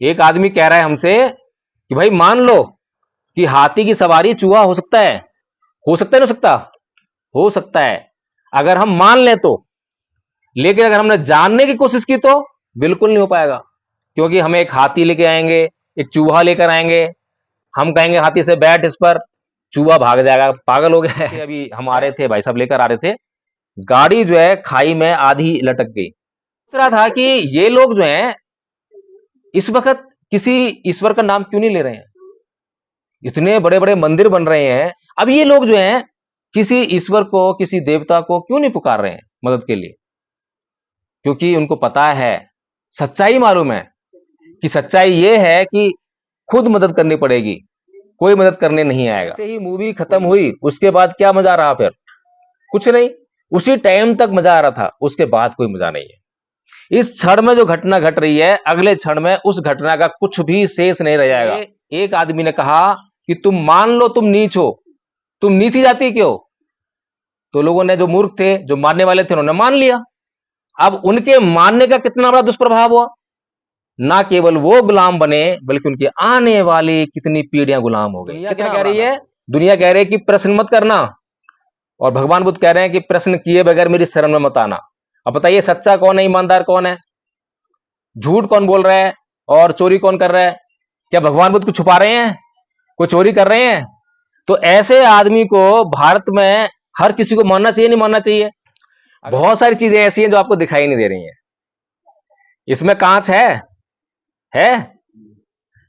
एक आदमी कह रहा है हमसे कि भाई मान लो कि हाथी की सवारी चूहा हो सकता है। हो सकता है, नहीं हो सकता? हो सकता है, अगर हम मान लें तो। लेकिन अगर हमने जानने की कोशिश की तो बिल्कुल नहीं हो पाएगा, क्योंकि हमें एक हाथी लेके आएंगे, एक चूहा लेकर आएंगे, हम कहेंगे हाथी से बैठ इस पर, चूहा भाग जाएगा, पागल हो गया है। अभी हम आ रहे थे, भाई साहब लेकर आ रहे थे, गाड़ी जो है खाई में आधी लटक गई। रहा था कि ये लोग जो हैं इस वक्त किसी ईश्वर का नाम क्यों नहीं ले रहे हैं? इतने बड़े बड़े मंदिर बन रहे हैं, अब ये लोग जो हैं किसी ईश्वर को, किसी देवता को क्यों नहीं पुकार रहे हैं मदद के लिए? क्योंकि उनको पता है, सच्चाई मालूम है कि सच्चाई ये है कि खुद मदद करनी पड़ेगी, कोई मदद करने नहीं आएगा। ऐसे ही मूवी खत्म हुई, उसके बाद क्या मजा रहा? फिर कुछ नहीं, उसी टाइम तक मजा आ रहा था, उसके बाद कोई मजा नहीं है। इस क्षण में जो घटना घट रही है, अगले क्षण में उस घटना का कुछ भी शेष नहीं रह जाएगा। एक आदमी ने कहा कि तुम मान लो तुम नीच हो, तुम नीची जाति के हो, तो लोगों ने, जो मूर्ख थे, जो मानने वाले थे, उन्होंने मान लिया। अब उनके मानने का कितना बड़ा दुष्प्रभाव हुआ, ना केवल वो गुलाम बने बल्कि उनके आने वाली कितनी पीढ़ियां गुलाम हो गई। दुनिया क्या कह रही है? दुनिया कह रही है कि प्रश्न मत करना, और भगवान बुद्ध कह रहे हैं कि प्रश्न किए बगैर मेरी शरण में मत आना। अब बताइए, सच्चा कौन है, ईमानदार कौन है, झूठ कौन बोल रहा है, और चोरी कौन कर रहा है? क्या भगवान बुद्ध को छुपा रहे हैं, कोई चोरी कर रहे हैं? तो ऐसे आदमी को भारत में हर किसी को मानना चाहिए, नहीं मानना चाहिए? बहुत सारी चीजें ऐसी हैं जो आपको दिखाई नहीं दे रही हैं। इसमें कांच है?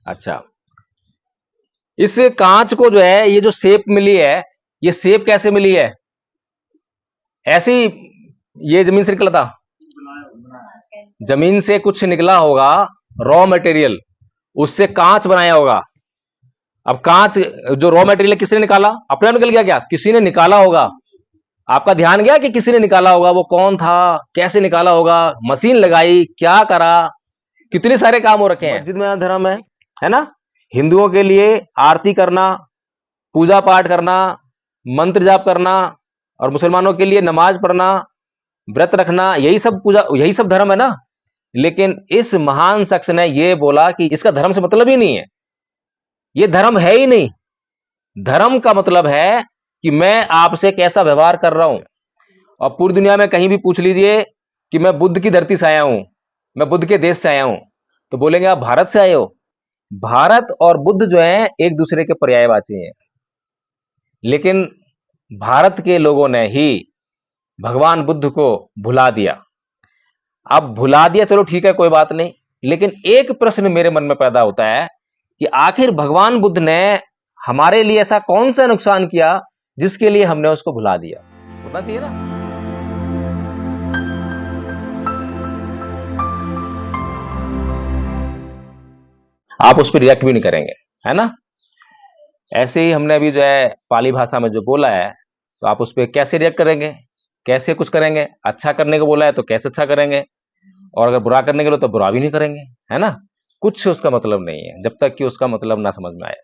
अच्छा, इस कांच को जो है, ये जो शेप मिली है, ये शेप कैसे मिली है? ऐसी, ये जमीन से निकला था? जमीन से कुछ निकला होगा, रॉ मटेरियल, उससे कांच बनाया होगा। अब कांच जो रॉ मटेरियल किसने निकाला? अपने आप निकल गया क्या? किसी ने निकाला होगा। आपका ध्यान गया कि किसी ने निकाला होगा? वो कौन था, कैसे निकाला होगा, मशीन लगाई, क्या करा, कितने सारे काम हो रखे हैं। मस्जिद में धर्म है ना? हिंदुओं के लिए आरती करना, पूजा पाठ करना, मंत्र जाप करना, और मुसलमानों के लिए नमाज पढ़ना, व्रत रखना, यही सब पूजा, यही सब धर्म है ना? लेकिन इस महान शख्स ने यह बोला कि इसका धर्म से मतलब ही नहीं है, यह धर्म है ही नहीं। धर्म का मतलब है कि मैं आपसे कैसा व्यवहार कर रहा हूं। और पूरी दुनिया में कहीं भी पूछ लीजिए कि मैं बुद्ध की धरती से आया हूं, मैं बुद्ध के देश से आया हूं, तो बोलेंगे आप भारत से आए हो। भारत और बुद्ध जो है एक दूसरे के पर्यायवाची हैं, लेकिन भारत के लोगों ने ही भगवान बुद्ध को भुला दिया। अब भुला दिया, चलो ठीक है, कोई बात नहीं, लेकिन एक प्रश्न मेरे मन में पैदा होता है कि आखिर भगवान बुद्ध ने हमारे लिए ऐसा कौन सा नुकसान किया जिसके लिए हमने उसको भुला दिया? होना चाहिए ना। आप उस पर रिएक्ट भी नहीं करेंगे, है ना? ऐसे ही हमने अभी जो है पाली भाषा में जो बोला है, तो आप उस पर कैसे रिएक्ट करेंगे, कैसे कुछ करेंगे? अच्छा करने को बोला है तो कैसे अच्छा करेंगे, और अगर बुरा करने के लिए तो बुरा भी नहीं करेंगे, है ना? कुछ उसका मतलब नहीं है जब तक कि उसका मतलब ना समझ में आए।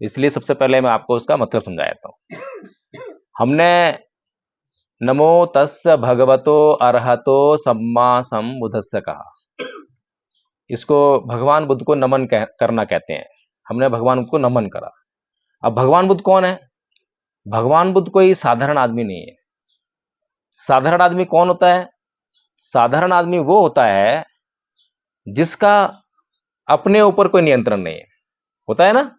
इसलिए सबसे पहले मैं आपको उसका मतलब समझाता हूं। हमने नमो तस्य भगवतो अरहतो सम्मा सम्बुद्धस्य कहा, इसको भगवान बुद्ध को नमन करना कहते हैं। हमने भगवान बुद्ध को नमन करा। अब भगवान बुद्ध कौन है? भगवान बुद्ध कोई साधारण आदमी नहीं है। साधारण आदमी कौन होता है? साधारण आदमी वो होता है जिसका अपने ऊपर कोई नियंत्रण नहीं है। होता है ना?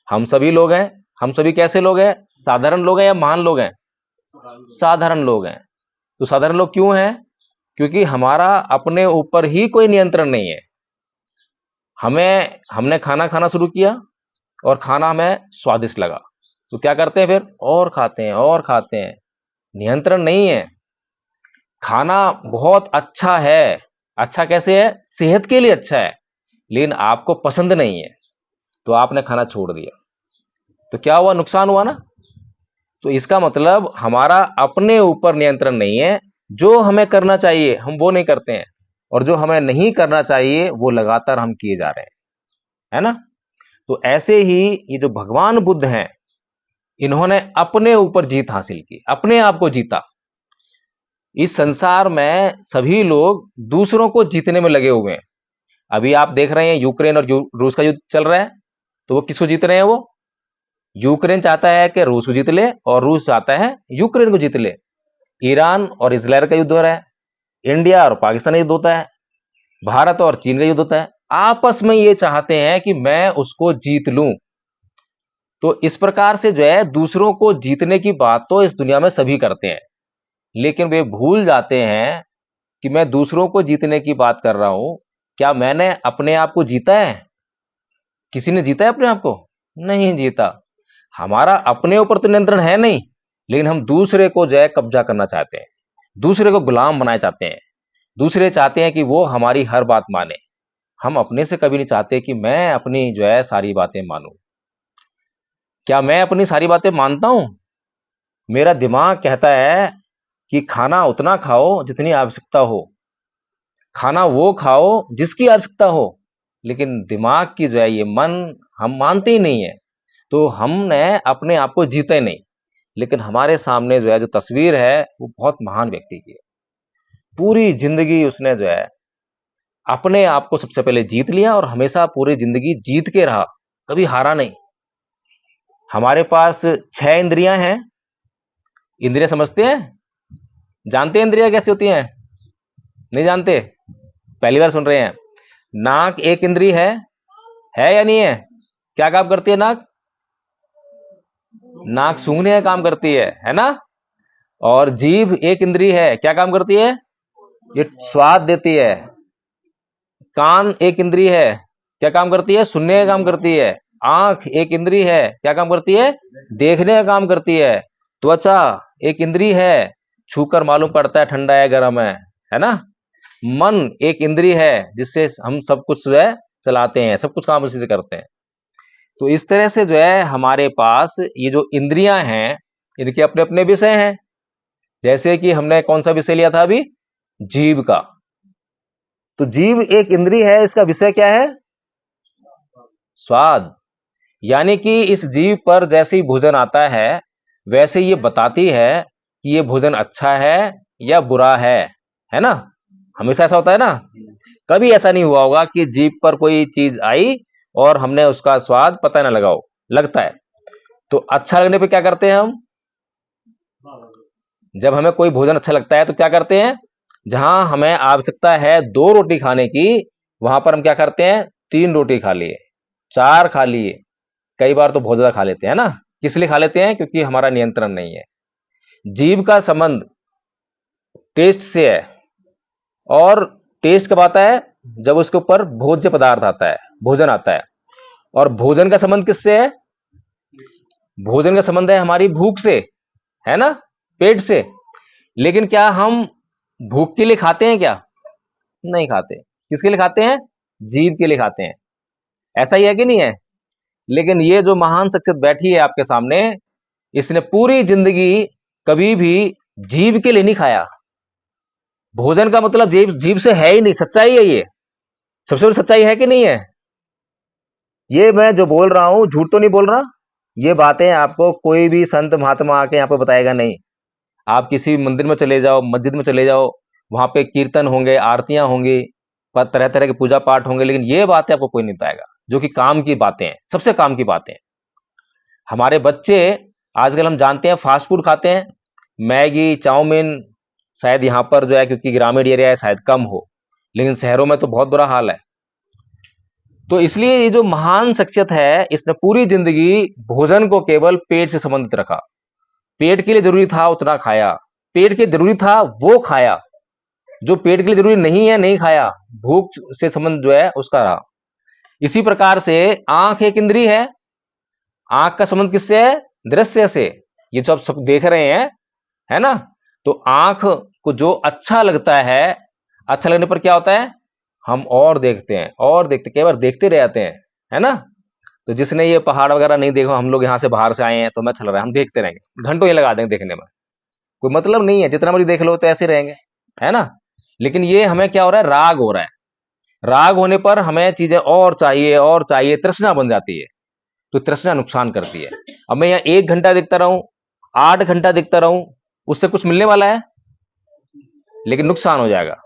हम सभी लोग हैं, हम सभी कैसे लोग हैं? साधारण लोग हैं या महान लोग हैं? साधारण लोग हैं। तो साधारण लोग क्यों हैं? क्योंकि हमारा अपने ऊपर ही कोई नियंत्रण नहीं है। हमने खाना खाना शुरू किया और खाना हमें स्वादिष्ट लगा, तो क्या करते हैं फिर? और खाते हैं और खाते हैं। नियंत्रण नहीं है। खाना बहुत अच्छा है, अच्छा कैसे है? सेहत के लिए अच्छा है, लेकिन आपको पसंद नहीं है, तो आपने खाना छोड़ दिया, तो क्या हुआ? नुकसान हुआ ना? तो इसका मतलब हमारा अपने ऊपर नियंत्रण नहीं है। जो हमें करना चाहिए हम वो नहीं करते हैं, और जो हमें नहीं करना चाहिए वो लगातार हम किए जा रहे हैं, है ना? तो ऐसे ही ये जो भगवान बुद्ध हैं, इन्होंने अपने ऊपर जीत हासिल की, अपने आप को जीता। इस संसार में सभी लोग दूसरों को जीतने में लगे हुए हैं, अभी आप देख रहे हैं यूक्रेन और रूस का युद्ध चल रहा है, तो वो किसको जीत रहे हैं? वो यूक्रेन चाहता है कि रूस को जीत ले और रूस चाहता है यूक्रेन को जीत ले। ईरान और इजराइल का युद्ध हो रहा है, इंडिया और पाकिस्तान का युद्ध होता है, भारत और चीन का युद्ध होता है। आपस में ये चाहते हैं कि मैं उसको जीत लूं। तो इस प्रकार से जो है दूसरों को जीतने की बात तो इस दुनिया में सभी करते हैं, लेकिन वे भूल जाते हैं कि मैं दूसरों को जीतने की बात कर रहा हूं। क्या मैंने अपने आप को जीता है? किसी ने जीता है अपने आप को? नहीं जीता। हमारा अपने ऊपर तो नियंत्रण है नहीं, लेकिन हम दूसरे को जो है कब्जा करना चाहते हैं, दूसरे को गुलाम बनाना चाहते हैं, दूसरे चाहते हैं कि वो हमारी हर बात माने। हम अपने से कभी नहीं चाहते कि मैं अपनी जो है सारी बातें मानूं। क्या मैं अपनी सारी बातें मानता हूं? मेरा दिमाग कहता है कि खाना उतना खाओ जितनी आवश्यकता हो, खाना वो खाओ जिसकी आवश्यकता हो, लेकिन दिमाग की जो है ये मन हम मानते ही नहीं है। तो हमने अपने आप को जीते नहीं, लेकिन हमारे सामने जो है जो तस्वीर है वो बहुत महान व्यक्ति की है। पूरी जिंदगी उसने जो है अपने आप को सबसे पहले जीत लिया और हमेशा पूरी जिंदगी जीत के रहा, कभी हारा नहीं। हमारे पास 6 इंद्रियां हैं। इंद्रियां समझते हैं? जानते हैं इंद्रियां कैसी होती हैं? नहीं जानते? पहली बार सुन रहे हैं। नाक एक इंद्री है या नहीं है? क्या काम करती है नाक? नाक सूंघने का काम करती है ना? और जीभ एक इंद्री है, क्या काम करती है? ये स्वाद देती है। कान एक इंद्री है, क्या काम करती है? सुनने का काम करती है। आंख एक इंद्री है, क्या काम करती है? देखने का काम करती है। त्वचा एक इंद्री है, छूकर मालूम पड़ता है ठंडा है गर्म है ना? मन एक इंद्री है जिससे हम सब कुछ जो है चलाते हैं, सब कुछ काम उसी से करते हैं। तो इस तरह से जो है हमारे पास ये जो इंद्रियां हैं इनके अपने अपने विषय हैं। जैसे कि हमने कौन सा विषय लिया था अभी? जीभ का। तो जीभ एक इंद्री है, इसका विषय क्या है? स्वाद। यानी कि इस जीभ पर जैसे ही भोजन आता है वैसे ये बताती है कि ये भोजन अच्छा है या बुरा है ना? हमेशा ऐसा होता है ना? कभी ऐसा नहीं हुआ होगा कि जीभ पर कोई चीज आई और हमने उसका स्वाद पता ना लगाओ, लगता है। तो अच्छा लगने पे क्या करते हैं हम? जब हमें कोई भोजन अच्छा लगता है तो क्या करते हैं? जहां हमें आवश्यकता है 2 रोटी खाने की, वहां पर हम क्या करते हैं? 3 रोटी खा लिए, 4 खा लिए, कई बार तो बहुत ज्यादा खा लेते हैं ना? किस लिए खा लेते हैं? क्योंकि हमारा नियंत्रण नहीं है। जीभ का संबंध टेस्ट से है, और टेस्ट कब आता है? जब उसके ऊपर भोज्य पदार्थ आता है, भोजन आता है। और भोजन का संबंध किससे है? भोजन का संबंध है हमारी भूख से, है ना? पेट से। लेकिन क्या हम भूख के लिए खाते हैं क्या? नहीं खाते। किसके लिए खाते हैं? जीभ के लिए खाते हैं। ऐसा ही है कि नहीं है? लेकिन ये जो महान शख्सियत बैठी है आपके सामने, इसने पूरी जिंदगी कभी भी जीभ के लिए नहीं खाया। भोजन का मतलब जीभ जीभ से है ही नहीं। सच्चाई है ये, सबसे बड़ी सच्चाई है कि नहीं है? ये मैं जो बोल रहा हूं झूठ तो नहीं बोल रहा। ये बातें आपको कोई भी संत महात्मा आके यहाँ पे बताएगा नहीं। आप किसी मंदिर में चले जाओ, मस्जिद में चले जाओ, वहां पे कीर्तन होंगे, आरतियां होंगी, तरह तरह के पूजा पाठ होंगे, लेकिन ये बातें आपको कोई नहीं बताएगा जो कि काम की बातें हैं, सबसे काम की बातें हैं। हमारे बच्चे आजकल हम जानते हैं फास्ट फूड खाते हैं, मैगी, चाउमीन। शायद यहाँ पर जो है क्योंकि ग्रामीण एरिया है शायद कम हो, लेकिन शहरों में तो बहुत बुरा हाल है। तो इसलिए ये जो महान शख्सियत है इसने पूरी जिंदगी भोजन को केवल पेट से संबंधित रखा। पेट के लिए जरूरी था उतना खाया, पेट के जरूरी था वो खाया, जो पेट के लिए जरूरी नहीं है नहीं खाया। भूख से संबंध जो है उसका रहा। इसी प्रकार से आंख एक इंद्री है का संबंध किससे है? दृश्य से। ये जो आप सब देख रहे हैं, है ना? तो आंख को जो अच्छा लगता है, अच्छा लगने पर क्या होता है? हम और देखते हैं और देखते, कई बार देखते रह जाते हैं, है ना? तो जिसने ये पहाड़ वगैरह नहीं देखो, हम लोग यहाँ से बाहर से आए हैं तो मैं चल रहा है, हम देखते रहेंगे, घंटों ये लगा देंगे देखने में, कोई मतलब नहीं है। जितना मर्जी देख लो तो ऐसे रहेंगे, है ना? लेकिन ये हमें क्या हो रहा है? राग हो रहा है। राग होने पर हमें चीजें और चाहिए, तृष्णा बन जाती है। तो तृष्णा नुकसान करती है। अब मैं यहाँ 1 घंटा देखता रहूं, 8 घंटा देखता रहूं, उससे कुछ मिलने वाला है? लेकिन नुकसान हो जाएगा।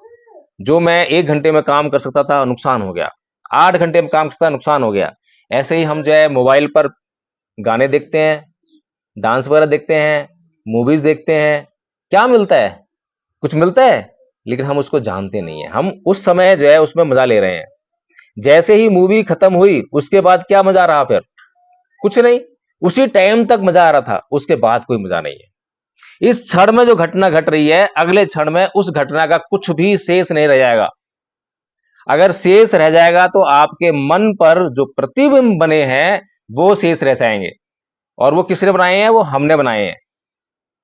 जो मैं 1 घंटे में काम कर सकता था नुकसान हो गया, 8 घंटे में काम कर सकता था नुकसान हो गया। ऐसे ही हम जो है मोबाइल पर गाने देखते हैं, डांस वगैरह देखते हैं, मूवीज देखते हैं, क्या मिलता है? कुछ मिलता है, लेकिन हम उसको जानते नहीं है। हम उस समय जो है उसमें मजा ले रहे हैं। जैसे ही मूवी खत्म हुई उसके बाद क्या मजा रहा? फिर कुछ नहीं। उसी टाइम तक मजा आ रहा था, उसके बाद कोई मजा नहीं है। इस क्षण में जो घटना घट रही है, अगले क्षण में उस घटना का कुछ भी शेष नहीं रह जाएगा। अगर शेष रह जाएगा तो आपके मन पर जो प्रतिबिंब बने हैं वो शेष रह जाएंगे। और वो किसने बनाए हैं? वो हमने बनाए हैं।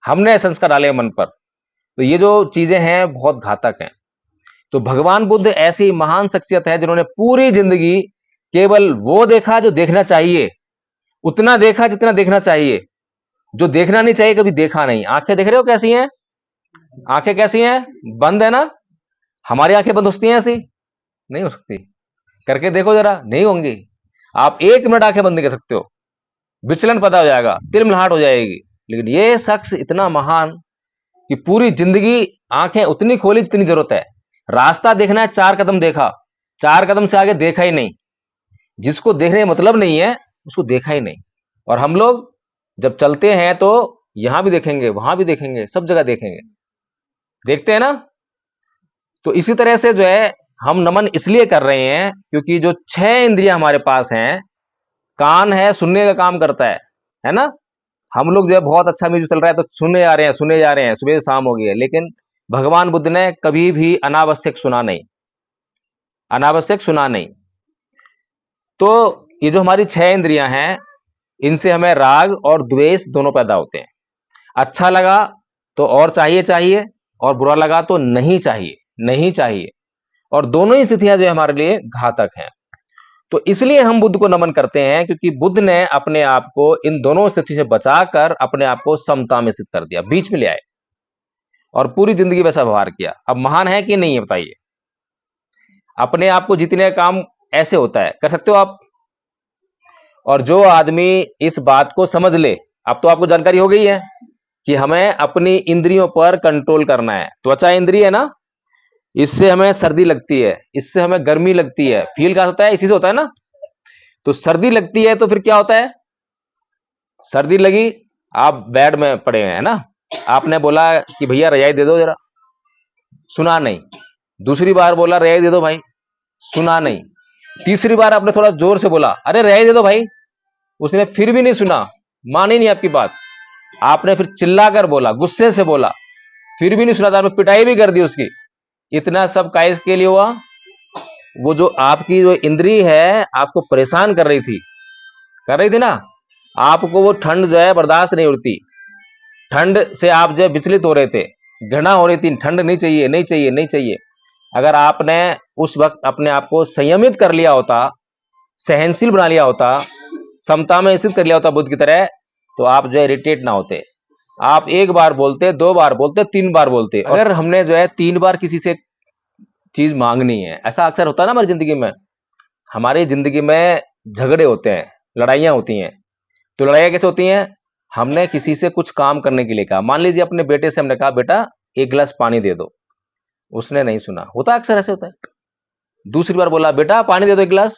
हमने संस्कार डाले हैं मन पर। तो ये जो चीजें हैं बहुत घातक हैं। तो भगवान बुद्ध ऐसी महान शख्सियत है जिन्होंने पूरी जिंदगी केवल वो देखा जो देखना चाहिए, उतना देखा जितना देखना चाहिए। जो देखना नहीं चाहिए कभी देखा नहीं। आंखें देख रहे हो कैसी हैं? आंखें कैसी हैं? बंद है ना? हमारी आंखें बंद हो सकती हैं? ऐसी नहीं हो सकती। करके देखो जरा, नहीं होंगी। आप 1 मिनट आंखें बंद कर सकते हो, विचलन पता हो जाएगा, तिलमिलाहट हो जाएगी। लेकिन ये शख्स इतना महान कि पूरी जिंदगी आंखें उतनी खोली जितनी जरूरत है। रास्ता देखना है, 4 कदम देखा, 4 कदम से आगे देखा ही नहीं। जिसको देखने का मतलब नहीं है उसको देखा ही नहीं। और हम लोग जब चलते हैं तो यहां भी देखेंगे, वहां भी देखेंगे, सब जगह देखेंगे। देखते हैं ना? तो इसी तरह से जो है हम नमन इसलिए कर रहे हैं क्योंकि जो 6 इंद्रियां हमारे पास हैं, कान है सुनने का काम करता है ना? हम लोग जो है बहुत अच्छा म्यूजिक चल रहा है तो सुने जा रहे हैं, सुने जा रहे हैं, सुबह से शाम हो गई है। लेकिन भगवान बुद्ध ने कभी भी अनावश्यक सुना नहीं, अनावश्यक सुना नहीं। तो ये जो हमारी 6 इंद्रियां हैं, इनसे हमें राग और द्वेष दोनों पैदा होते हैं। अच्छा लगा तो और चाहिए चाहिए, और बुरा लगा तो नहीं चाहिए, नहीं चाहिए। और दोनों ही स्थितियां जो है हमारे लिए घातक हैं। तो इसलिए हम बुद्ध को नमन करते हैं क्योंकि बुद्ध ने अपने आप को इन दोनों स्थिति से बचाकर अपने आप को समता में स्थित कर दिया, बीच में ले आए और पूरी जिंदगी वैसा व्यवहार किया। अब महान है कि नहीं है बताइए? अपने आप को जीतने का काम ऐसे होता है, कर सकते हो आप। और जो आदमी इस बात को समझ ले, अब तो आपको जानकारी हो गई है कि हमें अपनी इंद्रियों पर कंट्रोल करना है। त्वचा इंद्रिय है ना, इससे हमें सर्दी लगती है, इससे हमें गर्मी लगती है। फील का होता है, इसी से होता है ना। तो सर्दी लगती है तो फिर क्या होता है? सर्दी लगी, आप बेड में पड़े हैं ना, आपने बोला कि भैया रजाई दे दो जरा, सुना नहीं। दूसरी बार बोला रजाई दे दो भाई, सुना नहीं। तीसरी बार आपने थोड़ा जोर से बोला अरे रजाई दे दो भाई, उसने फिर भी नहीं सुना, मानी नहीं आपकी बात। आपने फिर चिल्लाकर बोला, गुस्से से बोला, फिर भी नहीं सुना था, आपने पिटाई भी कर दी उसकी। इतना सब काइस के लिए हुआ? वो जो आपकी जो इंद्री है आपको परेशान कर रही थी ना, आपको वो ठंड जो है बर्दाश्त नहीं होती। ठंड से आप जो है विचलित हो रहे थे, घृणा हो रही थी, ठंड नहीं चाहिए, नहीं चाहिए, नहीं चाहिए। अगर आपने उस वक्त अपने आप को संयमित कर लिया होता, सहनशील बना लिया होता, समता में स्थित कर लिया होता बुद्ध की तरह, तो आप जो है इरिटेट ना होते। आप 1 बार बोलते, 2 बार बोलते, 3 बार बोलते। अगर हमने जो है 3 बार किसी से चीज मांगनी है, ऐसा अक्सर होता है ना हमारी जिंदगी में। हमारी जिंदगी में झगड़े होते हैं, लड़ाइयां होती हैं। तो लड़ाइयां कैसे होती हैं? हमने किसी से कुछ काम करने के लिए कहा, मान लीजिए अपने बेटे से हमने कहा बेटा 1 गिलास पानी दे दो, उसने नहीं सुना, होता है अक्सर ऐसे होता है। दूसरी बार बोला बेटा पानी दे दो 1 गिलास,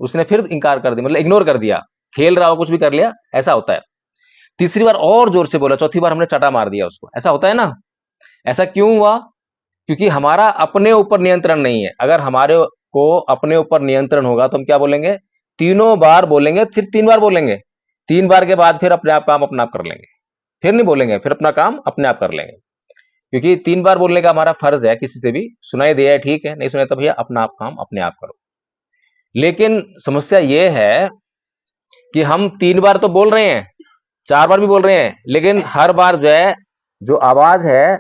उसने फिर इंकार कर दिया, मतलब इग्नोर कर दिया, खेल रहा हो कुछ भी कर लिया, ऐसा होता है। तीसरी बार और जोर से बोला, चौथी बार हमने चाटा मार दिया उसको, ऐसा होता है ना। ऐसा क्यों हुआ? क्योंकि हमारा अपने ऊपर नियंत्रण नहीं है। अगर हमारे को अपने ऊपर नियंत्रण होगा तो हम क्या बोलेंगे? 3 बार बोलेंगे, फिर 3 बार बोलेंगे। 3 बार के बाद फिर अपने आप काम अपने आप कर लेंगे, फिर नहीं बोलेंगे, फिर अपना काम अपने आप कर लेंगे। क्योंकि 3 बार बोलने का हमारा फर्ज है, किसी से भी सुनाई दिया है ठीक है, नहीं सुनाई तो भैया अपना आप काम अपने आप करो। लेकिन समस्या यह है कि हम 3 बार तो बोल रहे हैं, 4 बार भी बोल रहे हैं, लेकिन हर बार जो है जो आवाज है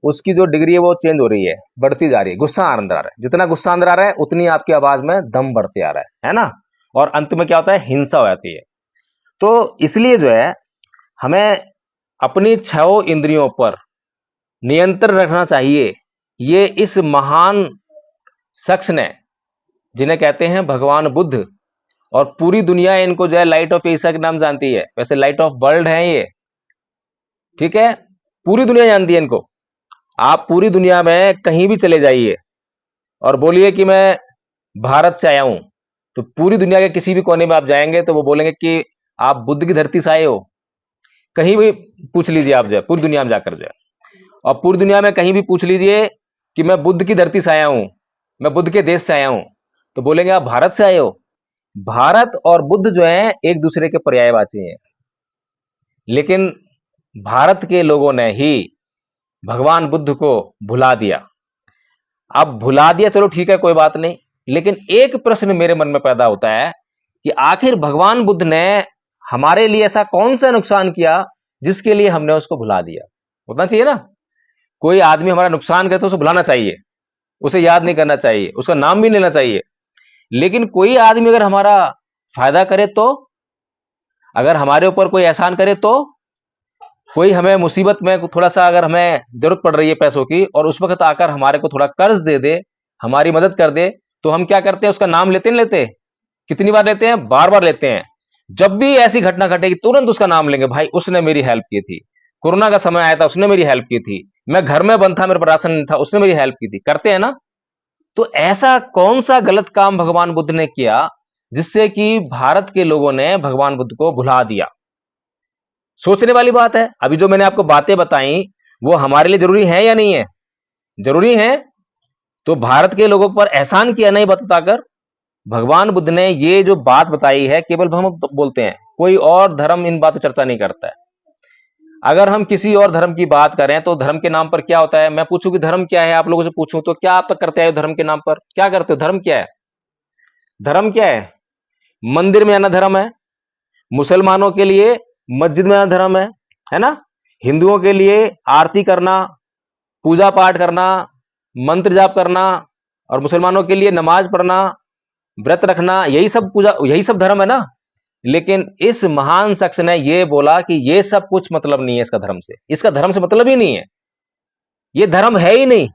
उसकी जो डिग्री है वो चेंज हो रही है, बढ़ती जा रही है, गुस्सा अंदर आ रहा है। जितना गुस्सा अंदर आ रहा है उतनी आपकी आवाज में दम बढ़ते आ रहा है ना। और अंत में क्या होता है? हिंसा हो जाती है। तो इसलिए जो है हमें अपनी 6 इंद्रियों पर नियंत्रण रखना चाहिए। ये इस महान शख्स ने, जिन्हें कहते हैं भगवान बुद्ध, और पूरी दुनिया इनको जो है लाइट ऑफ एशिया के नाम जानती है, वैसे लाइट ऑफ वर्ल्ड है ये, ठीक है, पूरी दुनिया जानती है इनको। आप पूरी दुनिया में कहीं भी चले जाइए और बोलिए कि मैं भारत से आया हूं, तो पूरी दुनिया के किसी भी कोने में आप जाएंगे तो वो बोलेंगे कि आप बुद्ध की धरती से आए हो। कहीं भी पूछ लीजिए आप, जो पूरी दुनिया में जाकर जो है, और पूरी दुनिया में कहीं भी पूछ लीजिए कि मैं बुद्ध की धरती से आया हूं, मैं बुद्ध के देश से आया हूं, तो बोलेंगे आप भारत से आए हो। भारत और बुद्ध जो है एक दूसरे के पर्यायवाची हैं, लेकिन भारत के लोगों ने ही भगवान बुद्ध को भुला दिया। अब भुला दिया, चलो ठीक है, कोई बात नहीं, लेकिन एक प्रश्न मेरे मन में पैदा होता है कि आखिर भगवान बुद्ध ने हमारे लिए ऐसा कौन सा नुकसान किया जिसके लिए हमने उसको भुला दिया। होना चाहिए ना, कोई आदमी हमारा नुकसान करे तो उसे भुलाना चाहिए, उसे याद नहीं करना चाहिए, उसका नाम भी लेना चाहिए। लेकिन कोई आदमी अगर हमारा फायदा करे तो, अगर हमारे ऊपर कोई एहसान करे तो, कोई हमें मुसीबत में थोड़ा सा अगर हमें जरूरत पड़ रही है पैसों की और उस वक्त आकर हमारे को थोड़ा कर्ज दे दे, हमारी मदद कर दे, तो हम क्या करते हैं, उसका नाम लेते नहीं लेते? कितनी बार लेते हैं? बार बार लेते हैं। जब भी ऐसी घटना घटेगी तुरंत उसका नाम लेंगे, भाई उसने मेरी हेल्प की थी, कोरोना का समय आया था उसने मेरी हेल्प की थी, मैं घर में बंद था मेरे पास राशन नहीं था उसने मेरी हेल्प की थी। करते हैं ना? तो ऐसा कौन सा गलत काम भगवान बुद्ध ने किया जिससे कि भारत के लोगों ने भगवान बुद्ध को भुला दिया? सोचने वाली बात है। अभी जो मैंने आपको बातें बताई वो हमारे लिए जरूरी है या नहीं है? जरूरी है। तो भारत के लोगों पर एहसान किया नहीं बताकर भगवान बुद्ध ने ये जो बात बताई है, केवल हम बोलते हैं, कोई और धर्म इन बातों चर्चा नहीं करता है। अगर हम किसी और धर्म की बात करें तो धर्म के नाम पर क्या होता है, मैं पूछूं कि धर्म क्या है, आप लोगों से पूछूं तो क्या आप तक करते हैं धर्म के नाम पर? क्या करते हो? धर्म क्या है? धर्म क्या है? मंदिर में आना धर्म है, मुसलमानों के लिए मस्जिद में आना धर्म है ना? हिंदुओं के लिए आरती करना, पूजा पाठ करना, मंत्र जाप करना, और मुसलमानों के लिए नमाज पढ़ना, व्रत रखना, यही सब पूजा, यही सब धर्म है ना? लेकिन इस महान शख्स ने यह बोला कि यह सब कुछ मतलब नहीं है इसका धर्म से, इसका धर्म से मतलब ही नहीं है, यह धर्म है ही नहीं।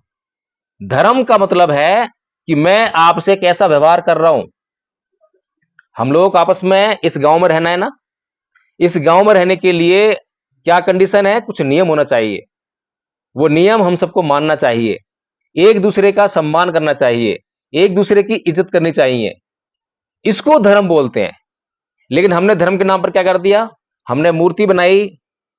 धर्म का मतलब है कि मैं आपसे कैसा व्यवहार कर रहा हूं। हम लोगों को आपस में इस गांव में रहना है ना, इस गांव में रहने के लिए क्या कंडीशन है? कुछ नियम होना चाहिए, वो नियम हम सबको मानना चाहिए, एक दूसरे का सम्मान करना चाहिए, एक दूसरे की इज्जत करनी चाहिए, इसको धर्म बोलते हैं। लेकिन हमने धर्म के नाम पर क्या कर दिया? हमने मूर्ति बनाई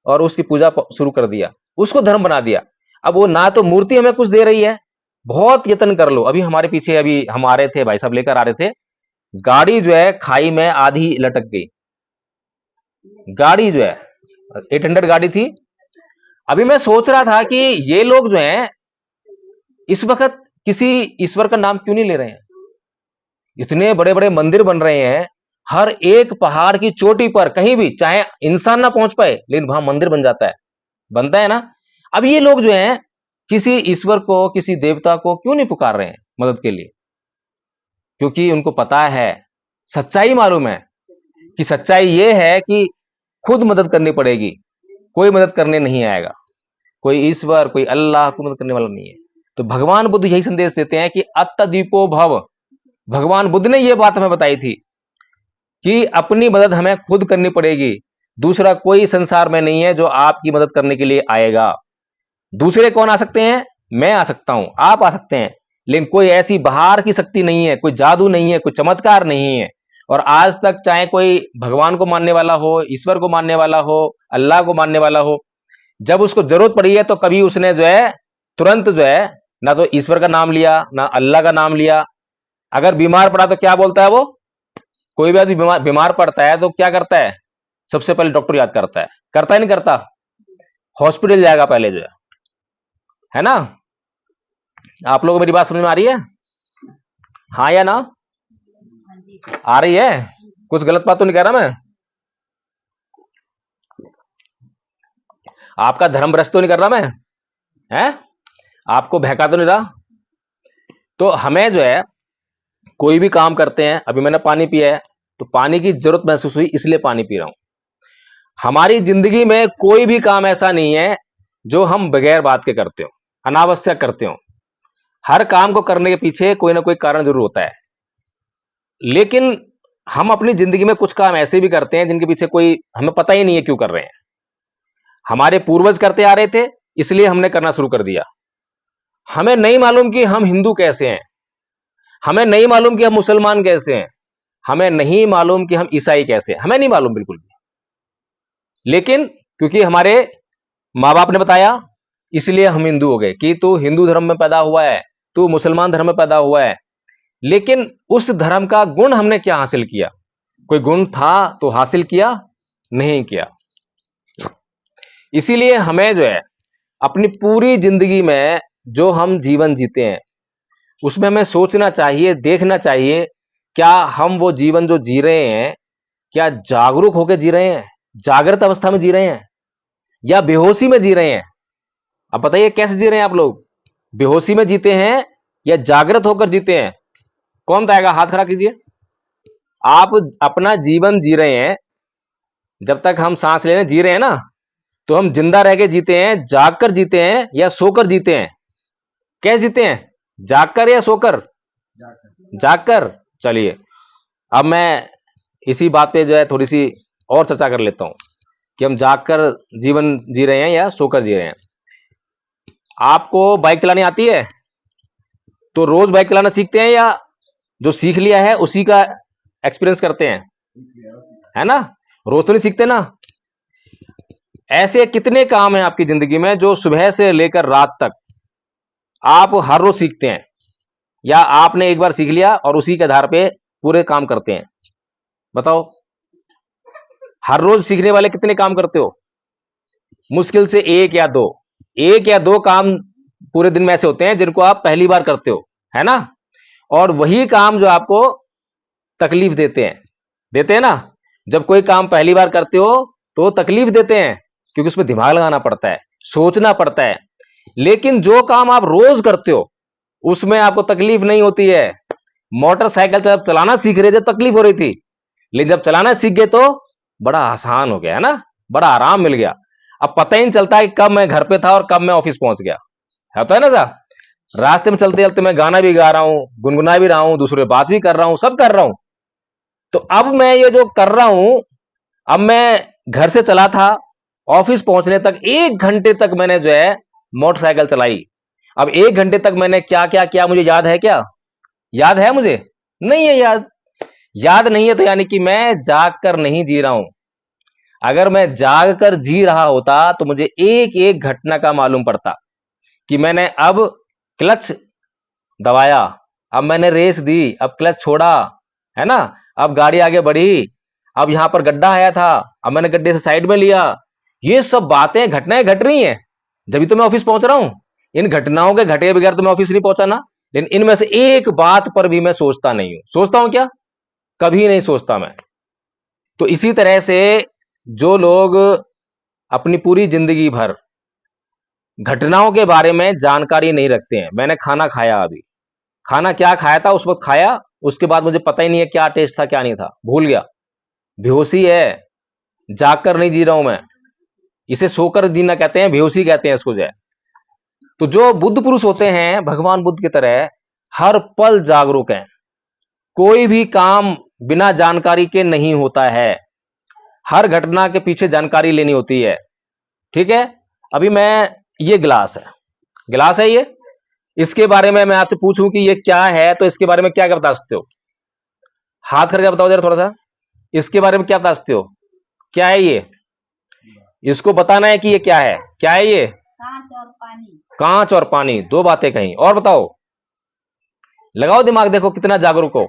और उसकी पूजा शुरू कर दिया, उसको धर्म बना दिया। अब वो ना तो मूर्ति हमें कुछ दे रही है, बहुत यत्न कर लो। अभी हमारे पीछे अभी हम आ रहे थे, भाई साहब लेकर आ रहे थे, गाड़ी जो है खाई में आधी लटक गई, गाड़ी जो है 800 गाड़ी थी। अभी मैं सोच रहा था कि ये लोग जो हैं इस वक्त किसी ईश्वर का नाम क्यों नहीं ले रहे हैं? इतने बड़े बड़े मंदिर बन रहे हैं, हर एक पहाड़ की चोटी पर कहीं भी, चाहे इंसान ना पहुंच पाए लेकिन वहां मंदिर बन जाता है, बनता है ना? अब ये लोग जो हैं किसी ईश्वर को, किसी देवता को क्यों नहीं पुकार रहे हैं मदद के लिए? क्योंकि उनको पता है, सच्चाई मालूम है कि सच्चाई ये है कि खुद मदद करनी पड़ेगी, कोई मदद करने नहीं आएगा, कोई ईश्वर, कोई अल्लाह को मदद करने वाला नहीं है। तो भगवान बुद्ध यही संदेश देते हैं कि अत्तदीपो भव। भगवान बुद्ध ने यह बात हमें बताई थी कि अपनी मदद हमें खुद करनी पड़ेगी, दूसरा कोई संसार में नहीं है जो आपकी मदद करने के लिए आएगा। दूसरे कौन आ सकते हैं? मैं आ सकता हूं, आप आ सकते हैं, लेकिन कोई ऐसी बाहर की शक्ति नहीं है, कोई जादू नहीं है, कोई चमत्कार नहीं है। और आज तक चाहे कोई भगवान को मानने वाला हो, ईश्वर को मानने वाला हो, अल्लाह को मानने वाला हो, जब उसको जरूरत पड़ी है तो कभी उसने जो है तुरंत जो है ना तो ईश्वर का नाम लिया ना अल्लाह का नाम लिया। अगर बीमार पड़ा तो क्या बोलता है वो? कोई भी आदमी बीमार पड़ता है तो क्या करता है? सबसे पहले डॉक्टर याद करता है नहीं करता? हॉस्पिटल जाएगा पहले जो है ना? आप लोगों को मेरी बात समझ में आ रही है? हाँ या ना? आ रही है? कुछ गलत बात तो नहीं कह रहा मैं? आपका धर्म भ्रष्ट तो नहीं कर रहा मैं? है? आपको बहका तो नहीं रहा? तो हमें जो है कोई भी काम करते हैं, अभी मैंने पानी पिया है तो पानी की जरूरत महसूस हुई इसलिए पानी पी रहा हूं। हमारी जिंदगी में कोई भी काम ऐसा नहीं है जो हम बगैर बात के करते हो, अनावश्यक करते हो। हर काम को करने के पीछे कोई ना कोई कारण जरूर होता है। लेकिन हम अपनी जिंदगी में कुछ काम ऐसे भी करते हैं जिनके पीछे कोई हमें पता ही नहीं है क्यों कर रहे हैं। हमारे पूर्वज करते आ रहे थे इसलिए हमने करना शुरू कर दिया, हमें नहीं मालूम कि हम हिंदू कैसे हैं, हमें नहीं मालूम कि हम मुसलमान कैसे हैं, हमें नहीं मालूम कि हम ईसाई कैसे हैं, हमें नहीं मालूम बिल्कुल भी। लेकिन क्योंकि हमारे माँ बाप ने बताया, इसलिए हम हिंदू हो गए कि तू हिंदू धर्म में पैदा हुआ है, तू मुसलमान धर्म में पैदा हुआ है। लेकिन उस धर्म का गुण हमने क्या हासिल किया? कोई गुण था तो हासिल किया? नहीं किया। इसीलिए हमें जो है अपनी पूरी जिंदगी में जो हम जीवन जीते हैं उसमें हमें सोचना चाहिए, देखना चाहिए, क्या हम वो जीवन जो जी रहे हैं, क्या जागरूक होकर जी रहे हैं, जागृत अवस्था में जी रहे हैं, या बेहोशी में जी रहे हैं? अब बताइए कैसे जी रहे हैं आप लोग? बेहोशी में जीते हैं या जागृत होकर जीते हैं? कौन बताएगा? हाथ खड़ा कीजिए। आप अपना जीवन जी रहे हैं, जब तक हम सांस ले रहे जी रहे हैं ना, तो हम जिंदा रह के जीते हैं, जागकर जीते हैं या सोकर जीते हैं? कैसे जीते हैं? जागकर या सोकर? जागकर। चलिए अब मैं इसी बात पे जो है थोड़ी सी और चर्चा कर लेता हूं कि हम जागकर जीवन जी रहे हैं या सोकर जी रहे हैं। आपको बाइक चलानी आती है तो रोज बाइक चलाना सीखते हैं या जो सीख लिया है उसी का एक्सपीरियंस करते हैं? है ना? रोज तो नहीं सीखते ना। ऐसे कितने काम हैं आपकी जिंदगी में जो सुबह से लेकर रात तक आप हर रोज सीखते हैं, या आपने एक बार सीख लिया और उसी के आधार पे पूरे काम करते हैं? बताओ, हर रोज सीखने वाले कितने काम करते हो? मुश्किल से एक या दो काम पूरे दिन में ऐसे होते हैं जिनको आप पहली बार करते हो, है ना? और वही काम जो आपको तकलीफ देते हैं ना। जब कोई काम पहली बार करते हो तो तकलीफ देते हैं, क्योंकि उसमें दिमाग लगाना पड़ता है, सोचना पड़ता है। लेकिन जो काम आप रोज करते हो उसमें आपको तकलीफ नहीं होती है। मोटरसाइकिल जब चलाना सीख रहे थे तकलीफ हो रही थी, लेकिन जब चलाना सीख गए तो बड़ा आसान हो गया, है ना? बड़ा आराम मिल गया। अब पता ही नहीं चलता है कि कब मैं घर पे था और कब मैं ऑफिस पहुंच गया। है तो है ना साहब? रास्ते में चलते चलते मैं गाना भी गा रहा हूं, गुनगुना भी रहा हूं, दूसरे बात भी कर रहा हूं, सब कर रहा हूं। तो अब मैं ये जो कर रहा हूं, अब मैं घर से चला था, ऑफिस पहुंचने तक 1 घंटे तक मैंने जो है मोटरसाइकिल चलाई। अब 1 घंटे तक मैंने क्या क्या किया मुझे याद है क्या? याद है मुझे? नहीं है याद। याद नहीं है तो यानी कि मैं जाग कर नहीं जी रहा हूं। अगर मैं जाग कर जी रहा होता तो मुझे एक एक घटना का मालूम पड़ता कि मैंने अब क्लच दबाया, अब मैंने रेस दी, अब क्लच छोड़ा, है ना? अब गाड़ी आगे बढ़ी, अब यहां पर गड्ढा आया था, अब मैंने गड्ढे से साइड में लिया। ये सब बातें घटनाएं घट रही हैं, जब तो मैं ऑफिस पहुंच रहा हूं। इन घटनाओं के घटे बगैर तो मैं ऑफिस नहीं पहुंचा ना। लेकिन इनमें से एक बात पर भी मैं सोचता नहीं हूं। सोचता हूं क्या? कभी नहीं सोचता मैं। तो इसी तरह से जो लोग अपनी पूरी जिंदगी भर घटनाओं के बारे में जानकारी नहीं रखते हैं। मैंने खाना खाया, अभी खाना क्या खाया था उस वक्त खाया, उसके बाद मुझे पता ही नहीं है क्या टेस्ट था क्या नहीं था, भूल गया। बेहोशी है, जागकर नहीं जी रहा हूं मैं। इसे सोकर जीना कहते हैं, बेहोशी कहते हैं इसको जो है। तो जो बुद्ध पुरुष होते हैं भगवान बुद्ध की तरह हर पल जागरूक हैं। कोई भी काम बिना जानकारी के नहीं होता है, हर घटना के पीछे जानकारी लेनी होती है। ठीक है? अभी मैं, ये गिलास है ये, इसके बारे में मैं आपसे पूछूं कि ये क्या है तो इसके बारे में क्या क्या बता सकते हो? हाथ करके बताओ जरा थोड़ा सा, इसके बारे में क्या बता सकते हो? क्या है ये? इसको बताना है कि ये क्या है। क्या है ये? कांच और पानी। कांच और पानी, दो बातें कहीं और बताओ। लगाओ दिमाग, देखो कितना जागरूक हो,